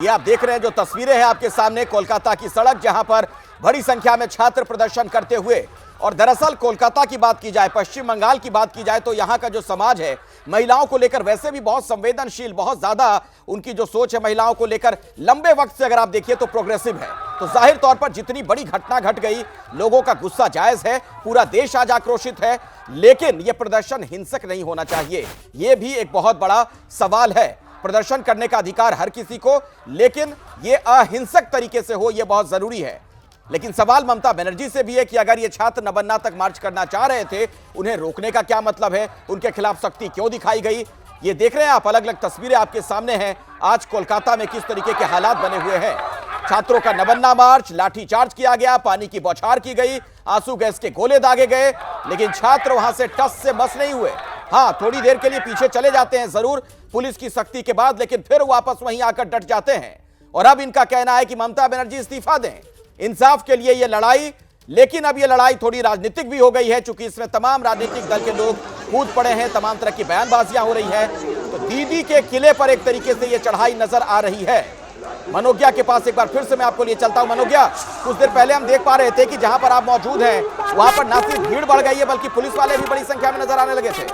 ये आप देख रहे हैं जो तस्वीरें हैं आपके सामने कोलकाता की सड़क, जहां पर बड़ी संख्या में छात्र प्रदर्शन करते हुए, और दरअसल कोलकाता की बात की जाए, पश्चिम बंगाल की बात की जाए तो यहां का जो समाज है महिलाओं को लेकर वैसे भी बहुत संवेदनशील, बहुत ज्यादा उनकी जो सोच है महिलाओं को लेकर लंबे वक्त से अगर आप देखिए तो प्रोग्रेसिव है। तो जाहिर तौर पर जितनी बड़ी घटना घट गई, लोगों का गुस्सा जायज है, पूरा देश आज आक्रोशित है, लेकिन यह प्रदर्शन हिंसक नहीं होना चाहिए। यह भी एक बहुत बड़ा सवाल है। प्रदर्शन करने का अधिकार हर किसी को, लेकिन यह अहिंसक तरीके से हो, यह बहुत जरूरी है। लेकिन सवाल ममता बनर्जी से भी है कि अगर ये छात्र नबन्ना तक मार्च करना चाह रहे थे, उन्हें रोकने का क्या मतलब है, उनके खिलाफ सख्ती क्यों दिखाई गई। ये देख रहे हैं आप, अलग अलग तस्वीरें आपके सामने हैं आज कोलकाता में किस तरीके के हालात बने हुए हैं। छात्रों का नबन्ना मार्च, लाठीचार्ज किया गया, पानी की बौछार की गई, आंसू गैस के गोले दागे गए, लेकिन छात्र वहां से टस से मस नहीं हुए। हाँ, थोड़ी देर के लिए पीछे चले जाते हैं जरूर पुलिस की सख्ती के बाद, लेकिन फिर वापस वहीं आकर डट जाते हैं। और अब इनका कहना है कि ममता बनर्जी इस्तीफा दें, इंसाफ के लिए यह लड़ाई। लेकिन अब यह लड़ाई थोड़ी राजनीतिक भी हो गई है, क्योंकि इसमें तमाम राजनीतिक दल के लोग कूद पड़े हैं, तमाम तरह की बयानबाजियां हो रही है। तो दीदी के किले पर एक तरीके से यह चढ़ाई नजर आ रही है। मनोज्ञा के पास एक बार फिर से मैं आपको लिए चलता हूं। मनोज्ञा, कुछ देर पहले हम देख पा रहे थे कि जहां पर आप मौजूद हैं वहां पर ना सिर्फ भीड़ बढ़ गई है, बल्कि पुलिस वाले भी बड़ी संख्या में नजर आने लगे थे।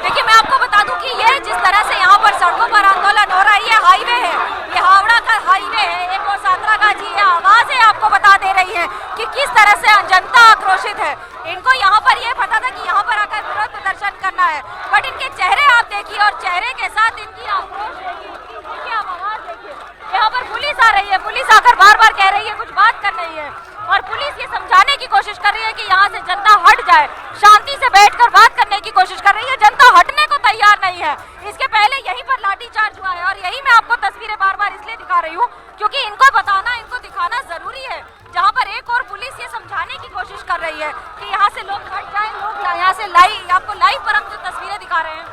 देखिए, मैं आपको बता दूं कि ये जिस तरह से यहाँ पर सड़कों पर आंदोलन हो रहा है, ये हाईवे है, ये हावड़ा का हाईवे है, एक और सांतरागाछी, ये आवाजें आपको बता दे रही है कि किस तरह से जनता आक्रोशित है। इनको यहाँ पर ये पता था कि यहाँ पर आकर विरोध प्रदर्शन करना है, बट इनके चेहरे आप देखिए और चेहरे के साथ इनकी आक्रोश देखिए, आप आवाज देखिए। यहाँ पर पुलिस आ रही है, पुलिस आकर बार बार कह रही है, कुछ बात कर रही है, और पुलिस ये समझाने की कोशिश कर रही है कि यहाँ से जनता हट जाए, शांति से बैठकर बात करने की कोशिश कर रही है। जनता हटने को तैयार नहीं है। इसके पहले यहीं पर लाठीचार्ज हुआ है, और यही मैं आपको तस्वीरें बार बार इसलिए दिखा रही हूँ क्योंकि इनको बताना, इनको दिखाना जरूरी है। जहाँ पर एक और पुलिस ये समझाने की कोशिश कर रही है कि यहाँ से लोग हट जाए, लोग यहाँ से आपको लाइव पर हम जो तस्वीरें दिखा रहे हैं,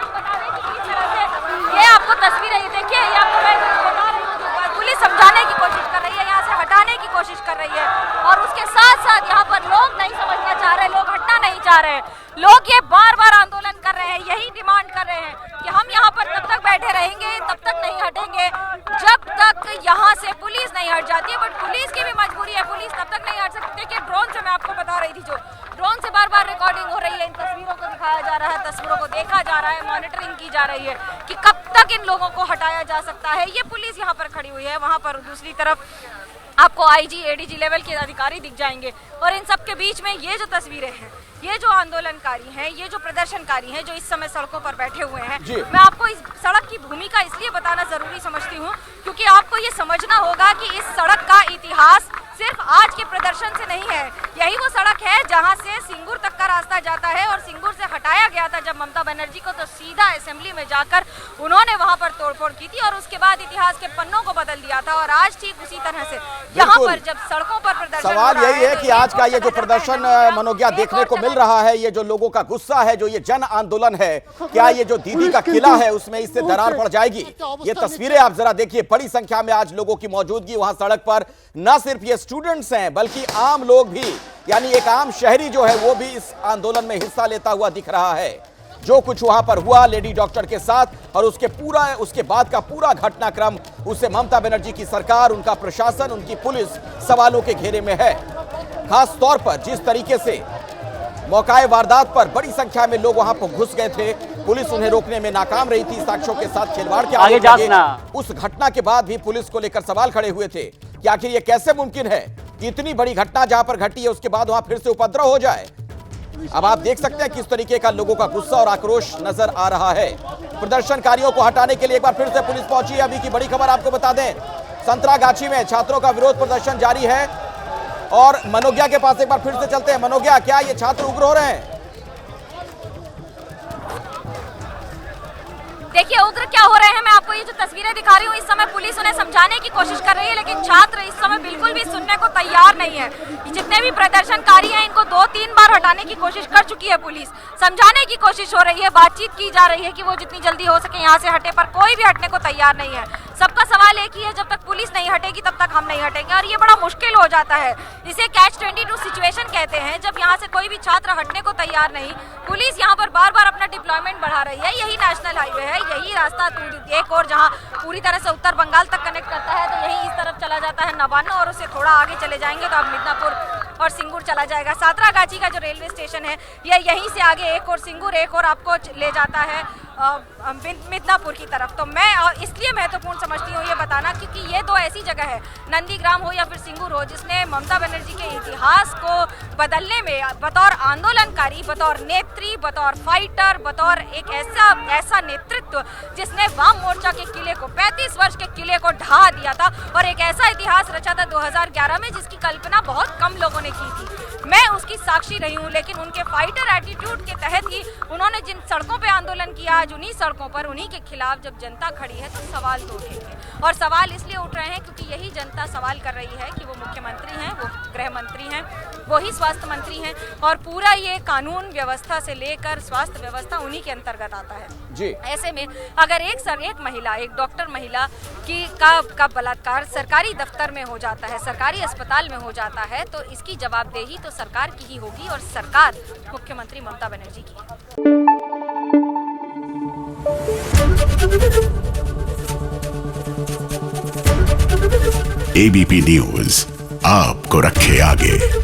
बता दें कि किस तरह से ये आपको तस्वीरें, ये देखिए, ये आपको मैं बता रही हूँ, पुलिस समझाने की कोशिश कर रही है, यहाँ से हटाने की कोशिश कर रही है, और उसके साथ साथ यहाँ पर लोग नहीं समझना चाह रहे, लोग हटना नहीं चाह रहे। लोग ये बार बार आंदोलन कर रहे हैं, यही डिमांड कर रहे हैं कि हम यहाँ पर तब तक बैठे रहेंगे, तब तक नहीं हटेंगे जब तक यहाँ से पुलिस नहीं हट जाती है। बट पुलिस की भी मजबूरी है, पुलिस तब तक नहीं हट सकती। देखिए, ड्रोन से मैं आपको बता रही थी, जो ड्रोन से बार बार रिकॉर्डिंग हो रही है, इन तस्वीरों को दिखाया जा रहा है, तस्वीरों को देखा जा रहा है, मॉनिटरिंग की जा रही है कि कब तक इन लोगों को हटाया जा सकता है। ये पुलिस यहाँ पर खड़ी हुई है, वहाँ पर दूसरी तरफ आपको आईजी, एडीजी लेवल के अधिकारी दिख जाएंगे, और इन सब के बीच में ये जो तस्वीरें हैं, ये जो आंदोलनकारी हैं, ये जो प्रदर्शनकारी हैं, जो इस समय सड़कों पर बैठे हुए हैं, मैं आपको इस सड़क की भूमिका इसलिए बताना जरूरी समझती हूँ क्योंकि आपको ये समझना होगा कि इस सड़क का इतिहास सिर्फ आज के प्रदर्शन से नहीं है। यही वो सड़क है जहां से सिंगूर तक का रास्ता जाता है, और सिंगूर से हटाया गया था जब ममता बनर्जी को, तो सीधा असेंबली में जाकर उन्होंने वहां पर तोड़फोड़ की थी, और उसके बाद इतिहास के पन्नों को बदल दिया था। और आज ठीक उसी तरह से यहाँ पर जब सड़कों पर प्रदर्शन, सवाल यही है कि आज का ये जो प्रदर्शन मनोज्ञा देखने को मिल रहा है, ये जो लोगों का गुस्सा है, जो ये जन आंदोलन है, क्या ये जो दीदी का किला है उसमें इससे दरार पड़ जाएगी? ये तस्वीरें आप जरा देखिए, बड़ी संख्या में आज लोगों की मौजूदगी वहां सड़क पर। न सिर्फ ये स्टूडेंट्स हैं, बल्कि आम लोग भी, यानी एक आम शहरी जो है वो भी इस आंदोलन में हिस्सा लेता हुआ दिख रहा है। जो कुछ वहां पर हुआ लेडी डॉक्टर के साथ, और उसके बाद का पूरा घटनाक्रम, उससे ममता बनर्जी की सरकार, उनका प्रशासन, उनकी पुलिस सवालों के घेरे में है। खास तौर पर जिस तरीके से मौकाए वारदात पर बड़ी संख्या में लोग वहां पर घुस गए थे, पुलिस उन्हें रोकने में नाकाम रही थी, साक्ष्यों के साथ खिलवाड़ के आगे लगे। उस घटना के बाद भी पुलिस को लेकर सवाल खड़े हुए थे कि आखिर ये कैसे मुमकिन है कि इतनी बड़ी घटना जहां पर घटी है उसके बाद वहां फिर से उपद्रव हो जाए। अब आप देख सकते हैं किस तरीके का लोगों का गुस्सा और आक्रोश नजर आ रहा है। प्रदर्शनकारियों को हटाने के लिए एक बार फिर से पुलिस पहुंची है। अभी की बड़ी खबर आपको बता दें, संतरागाछी में छात्रों का विरोध प्रदर्शन जारी है, और मनोज्ञा के पास एक बार फिर से चलते हैं। मनोज्ञा, क्या ये छात्र उग्र हो रहे हैं? देखिए, उग्र क्या हो रहे हैं, मैं आपको ये जो तस्वीरें दिखा रही हूँ, इस समय पुलिस उन्हें समझाने की कोशिश कर रही है, लेकिन छात्र इस समय बिल्कुल भी सुनने को तैयार नहीं है। जितने भी प्रदर्शनकारी हैं, इनको 2-3 बार हटाने की कोशिश कर चुकी है पुलिस, समझाने की कोशिश हो रही है, बातचीत की जा रही है कि वो जितनी जल्दी हो सके यहाँ से हटे, पर कोई भी हटने को तैयार नहीं है। सबका सवाल एक ही है, जब तक पुलिस नहीं हटेगी तब तक हम नहीं हटेंगे, और ये बड़ा मुश्किल हो जाता है। इसे कैच 22 सिचुएशन कहते हैं, जब यहाँ से कोई भी छात्र हटने को तैयार नहीं, पुलिस यहाँ पर बार बार अपना डिप्लॉयमेंट बढ़ा रही है। यही नेशनल हाईवे है, यही रास्ता एक और जहाँ पूरी तरह से उत्तर बंगाल तक कनेक्ट करता है, तो यही इस तरफ चला जाता है नवान्न, और उससे थोड़ा आगे चले जाएंगे तो अब मिदनापुर और सिंगूर चला जाएगा। सातरागाछी का जो रेलवे स्टेशन है ये यहीं से आगे एक और सिंगूर, एक और आपको ले जाता है मिदनापुर की तरफ। तो मैं इसलिए महत्वपूर्ण समझती हूँ ये बताना, क्योंकि ये दो ऐसी जगह है, नंदीग्राम हो या फिर सिंगूर हो, जिसने ममता बनर्जी के इतिहास को बदलने में बतौर आंदोलनकारी, बतौर नेत्री, बतौर फाइटर, बतौर एक ऐसा नेतृत्व जिसने वाम मोर्चा के किले को, 35 वर्ष के किले को ढहा दिया था, और एक ऐसा इतिहास रचा था 2011 में जिसकी कल्पना बहुत कम लोगों ने की थी। मैं उसकी साक्षी रही हूँ, लेकिन उनके फाइटर एटीट्यूड के तहत ही उन्होंने जिन सड़कों पे आंदोलन किया, आज उन्हीं सड़कों पर उन्हीं के खिलाफ जब जनता खड़ी है तो सवाल तो उठेंगे। और सवाल इसलिए उठ रहे हैं क्योंकि यही जनता सवाल कर रही है कि वो मुख्यमंत्री हैं, वो गृह मंत्री हैं, वो ही स्वास्थ्य मंत्री हैं, और पूरा ये कानून व्यवस्था से लेकर स्वास्थ्य व्यवस्था उन्हीं के अंतर्गत आता है जी। ऐसे में अगर एक महिला, एक डॉक्टर महिला की का बलात्कार सरकारी दफ्तर में हो जाता है, सरकारी अस्पताल में हो जाता है, तो इसकी जवाबदेही तो सरकार की ही होगी, और सरकार मुख्यमंत्री ममता बनर्जी की है। एबीपी न्यूज आपको रखे आगे।